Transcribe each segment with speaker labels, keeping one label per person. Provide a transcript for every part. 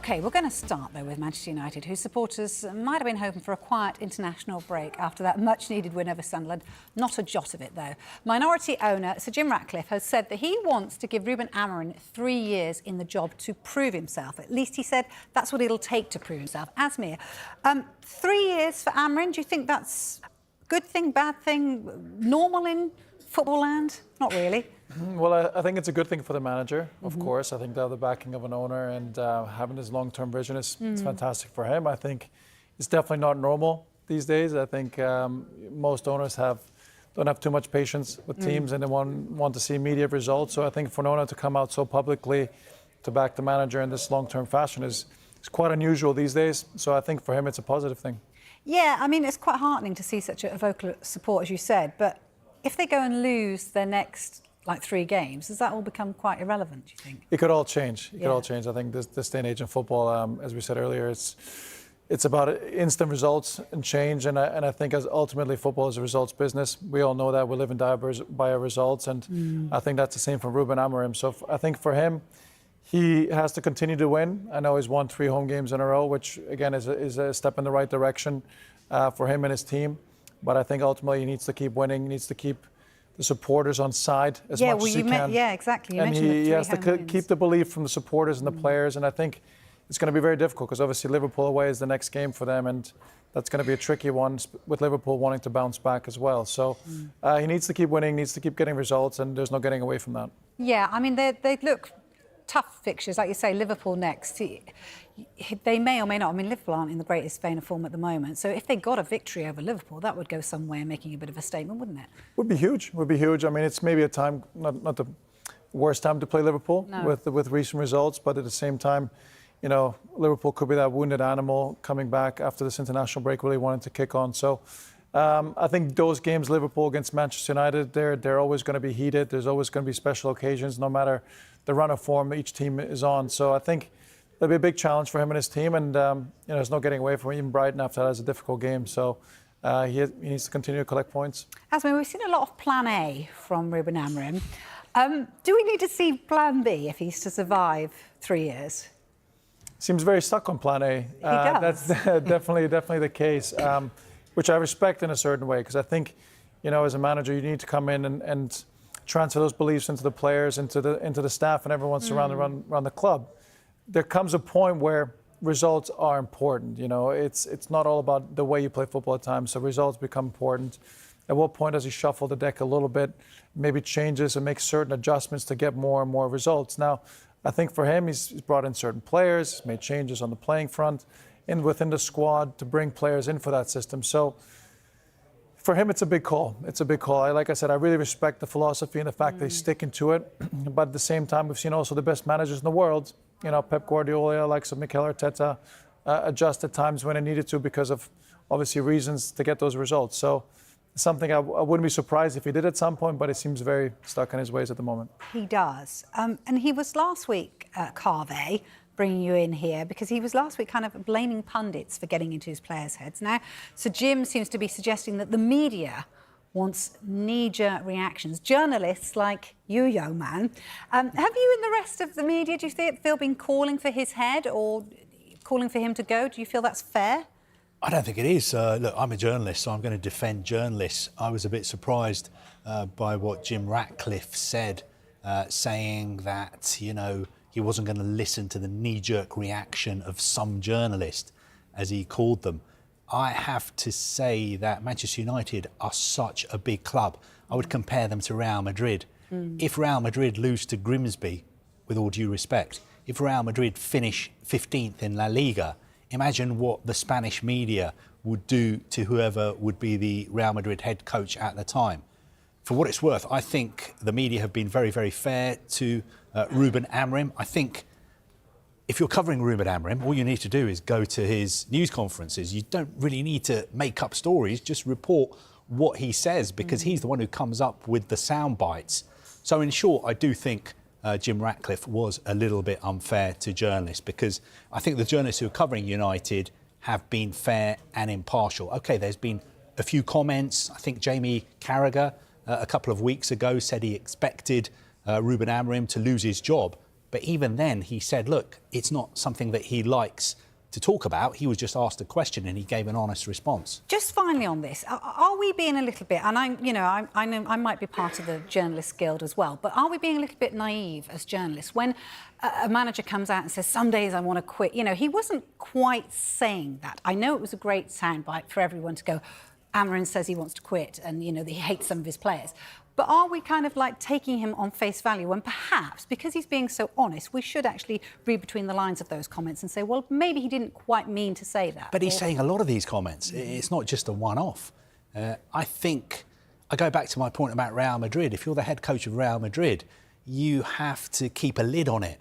Speaker 1: OK, we're going to start, though, with Manchester United, whose supporters might have been hoping for a quiet international break after that much-needed win over Sunderland. Not a jot of it, though. Minority owner Sir Jim Ratcliffe has said that he wants to give Ruben Amorim 3 years in the job to prove himself. At least he said that's what it'll take to prove himself. Asmir, 3 years for Amorim, do you think that's a good thing, bad thing, normal in football land? Not really.
Speaker 2: Well, I think it's a good thing for the manager, of course. I think they have the backing of an owner, and having his long-term vision is it's fantastic for him. I think it's definitely not normal these days. I think most owners don't have too much patience with teams, and they want to see immediate results. So I think for an owner to come out so publicly to back the manager in this long-term fashion is quite unusual these days. So I think for him it's a positive thing.
Speaker 1: Yeah, I mean, it's quite heartening to see such a vocal support, as you said. But if they go and lose their next 3 games, does that all become quite irrelevant, do you think?
Speaker 2: It could all change. It could all change. I think this day and age in football, as we said earlier, it's about instant results and change. And I think as ultimately football is a results business. We all know that. We live and die by our results. And I think that's the same for Ruben Amorim. So I think for him, he has to continue to win. I know he's won 3 home games in a row, which again is a step in the right direction for him and his team. But I think ultimately he needs to keep winning. He needs to keep the supporters on side as much as he can.
Speaker 1: Yeah, exactly.
Speaker 2: And he has to keep the belief from the supporters and the players. And I think it's going to be very difficult because obviously Liverpool away is the next game for them. And that's going to be a tricky one with Liverpool wanting to bounce back as well. So he needs to keep winning, needs to keep getting results, and there's no getting away from that.
Speaker 1: Yeah, I mean, they look tough fixtures. Like you say, Liverpool next. They may or may not. I mean, Liverpool aren't in the greatest vein of form at the moment. So if they got a victory over Liverpool, that would go some way in making a bit of a statement, wouldn't it?
Speaker 2: Would be huge. Would be huge. I mean, it's maybe a time, not the worst time to play Liverpool with recent results, but at the same time, you know, Liverpool could be that wounded animal coming back after this international break, really wanting to kick on. So I think those games, Liverpool against Manchester United, they're always going to be heated. There's always going to be special occasions, no matter the run of form each team is on. So I think there'll be a big challenge for him and his team, and there's no getting away from him. Even Brighton after that is a difficult game, so he needs to continue to collect points.
Speaker 1: Asmir, we've seen a lot of Plan A from Ruben Amorim. Do we need to see Plan B if he's to survive 3 years?
Speaker 2: Seems very stuck on Plan A.
Speaker 1: He does.
Speaker 2: That's definitely the case, which I respect in a certain way, because I think, as a manager, you need to come in and transfer those beliefs into the players, into the staff, and everyone surrounding around the club. There comes a point where results are important. It's not all about the way you play football at times, so results become important. At what point does he shuffle the deck a little bit, maybe changes and makes certain adjustments to get more and more results? Now, I think for him, he's brought in certain players, he's made changes on the playing front and within the squad to bring players in for that system. So for him, it's a big call. It's a big call. Like I said, I really respect the philosophy and the fact that he's sticking to it. But at the same time, we've seen also the best managers in the world, Pep Guardiola, likes of Mikel Arteta, adjust at times when it needed to because of obviously reasons to get those results. So something I wouldn't be surprised if he did at some point, but he seems very stuck in his ways at the moment.
Speaker 1: He does. And he was last week at Carve, bringing you in here, because he was last week kind of blaming pundits for getting into his players' heads. Now, Sir Jim seems to be suggesting that the media wants knee-jerk reactions. Journalists like you, young man. Have you and the rest of the media, do you feel been calling for his head or calling for him to go? Do you feel that's fair?
Speaker 3: I don't think it is. Look, I'm a journalist, so I'm going to defend journalists. I was a bit surprised by what Jim Ratcliffe said, saying that, he wasn't going to listen to the knee-jerk reaction of some journalist, as he called them. I have to say that Manchester United are such a big club. I would compare them to Real Madrid. If Real Madrid lose to Grimsby, with all due respect, if Real Madrid finish 15th in La Liga, imagine what the Spanish media would do to whoever would be the Real Madrid head coach at the time. For what it's worth, I think the media have been very, very fair to Ruben Amorim. I think if you're covering Ruben Amorim, all you need to do is go to his news conferences. You don't really need to make up stories, just report what he says, because he's the one who comes up with the sound bites. So in short, I do think Jim Ratcliffe was a little bit unfair to journalists, because I think the journalists who are covering United have been fair and impartial. OK, there's been a few comments. I think Jamie Carragher a couple of weeks ago said he expected Ruben Amorim to lose his job. But even then, he said, look, it's not something that he likes to talk about. He was just asked a question and he gave an honest response.
Speaker 1: Just finally on this, are we being a little bit, and I know I might be part of the Journalists Guild as well, but are we being a little bit naive as journalists when a manager comes out and says, some days I want to quit? You know, he wasn't quite saying that. I know it was a great soundbite for everyone to go, Amorim says he wants to quit and, you know, that he hates some of his players. But are we kind of like taking him on face value when perhaps, because he's being so honest, we should actually read between the lines of those comments and say, well, maybe he didn't quite mean to say that.
Speaker 3: But he's saying a lot of these comments. It's not just a one-off. I think, I go back to my point about Real Madrid. If you're the head coach of Real Madrid, you have to keep a lid on it.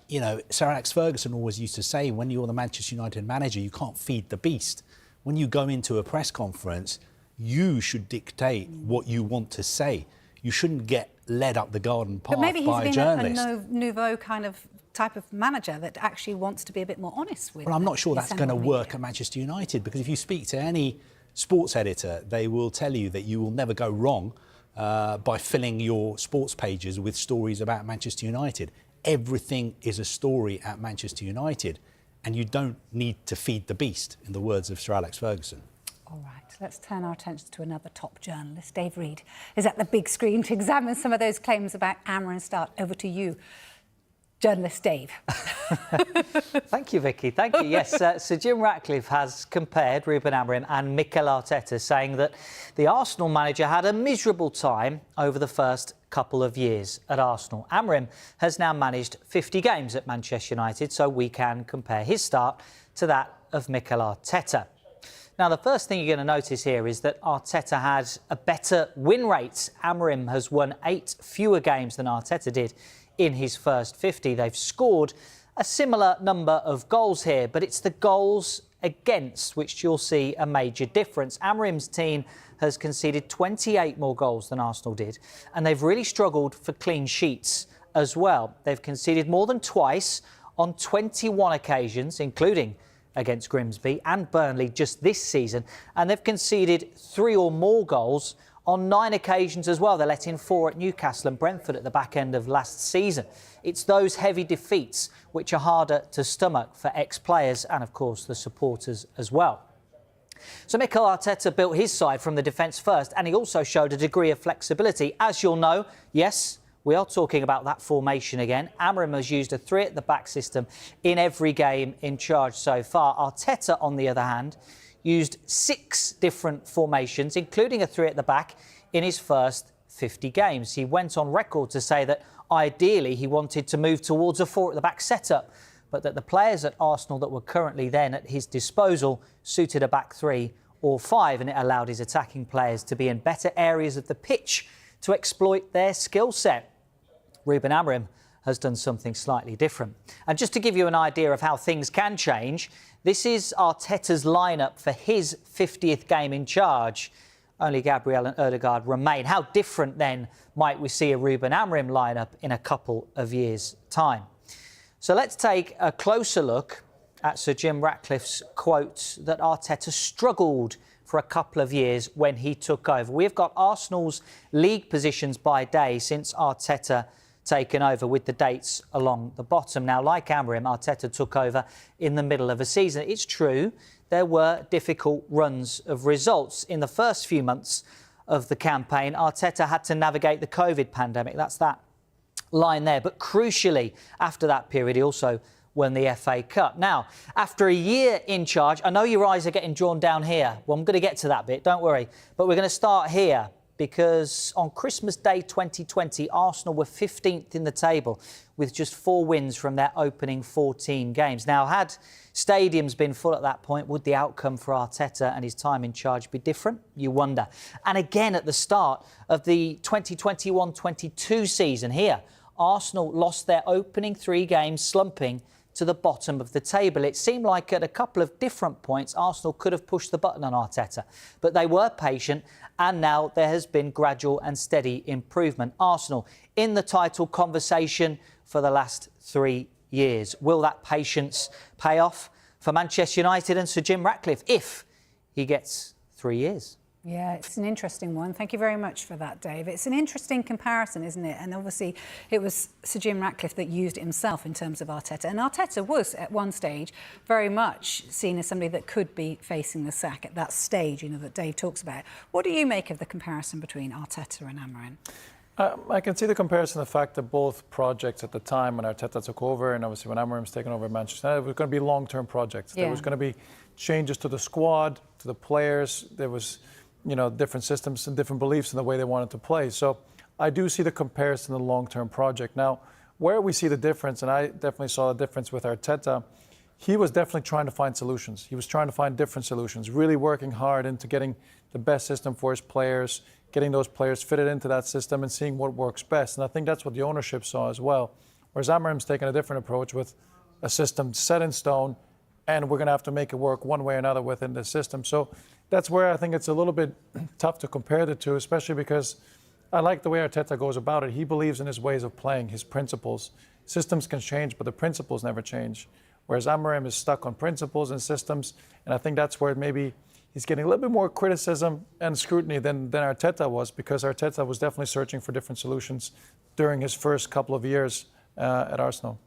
Speaker 3: You know, Sir Alex Ferguson always used to say, when you're the Manchester United manager, you can't feed the beast. When you go into a press conference, you should dictate what you want to say. You shouldn't get led up the garden path by a journalist.
Speaker 1: But maybe he's been a nouveau kind of type of manager that actually wants to be a bit more honest with.
Speaker 3: Well, I'm not sure that's going to work at Manchester United, because if you speak to any sports editor, they will tell you that you will never go wrong by filling your sports pages with stories about Manchester United. Everything is a story at Manchester United, and you don't need to feed the beast, in the words of Sir Alex Ferguson.
Speaker 1: All right, let's turn our attention to another top journalist. Dave Reed is at the big screen to examine some of those claims about Amorim. Start over to you, journalist Dave.
Speaker 4: Thank you, Vicky. Thank you. Yes, Sir Jim Ratcliffe has compared Ruben Amorim and Mikel Arteta, saying that the Arsenal manager had a miserable time over the first couple of years at Arsenal. Amorim has now managed 50 games at Manchester United, so we can compare his start to that of Mikel Arteta. Now, the first thing you're going to notice here is that Arteta had a better win rate. Amorim has won 8 fewer games than Arteta did in his first 50. They've scored a similar number of goals here, but it's the goals against which you'll see a major difference. Amorim's team has conceded 28 more goals than Arsenal did, and they've really struggled for clean sheets as well. They've conceded more than twice on 21 occasions, including against Grimsby and Burnley just this season, and they've conceded 3 or more goals on 9 occasions as well. They let in 4 at Newcastle and Brentford at the back end of last season. It's those heavy defeats which are harder to stomach for ex-players and, of course, the supporters as well. So Mikel Arteta built his side from the defence first, and he also showed a degree of flexibility. As you'll know, yes, we are talking about that formation again. Amorim has used a 3 at the back system in every game in charge so far. Arteta, on the other hand, used 6 different formations, including a 3 at the back, in his first 50 games. He went on record to say that ideally he wanted to move towards a 4 at the back setup, but that the players at Arsenal that were currently then at his disposal suited a back 3 or 5, and it allowed his attacking players to be in better areas of the pitch to exploit their skill set. Ruben Amorim has done something slightly different. And just to give you an idea of how things can change, this is Arteta's lineup for his 50th game in charge. Only Gabriel and Ødegaard remain. How different then might we see a Ruben Amorim lineup in a couple of years' time? So let's take a closer look at Sir Jim Ratcliffe's quote that Arteta struggled for a couple of years when he took over. We've got Arsenal's league positions by day since Arteta taken over, with the dates along the bottom. Now, like Amorim, Arteta took over in the middle of a season. It's true, there were difficult runs of results. In the first few months of the campaign, Arteta had to navigate the COVID pandemic. That's that line there. But crucially, after that period, he also won the FA Cup. Now, after a year in charge, I know your eyes are getting drawn down here. Well, I'm going to get to that bit, don't worry. But we're going to start here, because on Christmas Day 2020, Arsenal were 15th in the table with just 4 wins from their opening 14 games. Now, had stadiums been full at that point, would the outcome for Arteta and his time in charge be different? You wonder. And again, at the start of the 2021-22 season here, Arsenal lost their opening 3 games, slumping to the bottom of the table. It seemed like at a couple of different points Arsenal could have pushed the button on Arteta, but they were patient, and now there has been gradual and steady improvement. Arsenal in the title conversation for the last 3 years. Will that patience pay off for Manchester United and Sir Jim Ratcliffe if he gets 3 years?
Speaker 1: Yeah, it's an interesting one. Thank you very much for that, Dave. It's an interesting comparison, isn't it? And obviously, it was Sir Jim Ratcliffe that used it himself in terms of Arteta. And Arteta was, at one stage, very much seen as somebody that could be facing the sack at that stage, you know, that Dave talks about. What do you make of the comparison between Arteta and Amorim?
Speaker 2: I can see the comparison, the fact that both projects at the time when Arteta took over, and obviously when Amorim's taken over at Manchester United, it was going to be long-term projects.
Speaker 1: Yeah.
Speaker 2: There was going to be changes to the squad, to the players. There was, you know, different systems and different beliefs in the way they wanted to play. So I do see the comparison to the long-term project. Now, where we see the difference, and I definitely saw the difference with Arteta, he was definitely trying to find solutions. He was trying to find different solutions, really working hard into getting the best system for his players, getting those players fitted into that system and seeing what works best. And I think that's what the ownership saw as well. Whereas Amorim's taken a different approach with a system set in stone, and we're going to have to make it work one way or another within the system. So that's where I think it's a little bit tough to compare the two, especially because I like the way Arteta goes about it. He believes in his ways of playing, his principles. Systems can change, but the principles never change. Whereas Amorim is stuck on principles and systems, and I think that's where maybe he's getting a little bit more criticism and scrutiny than Arteta was, because Arteta was definitely searching for different solutions during his first couple of years at Arsenal.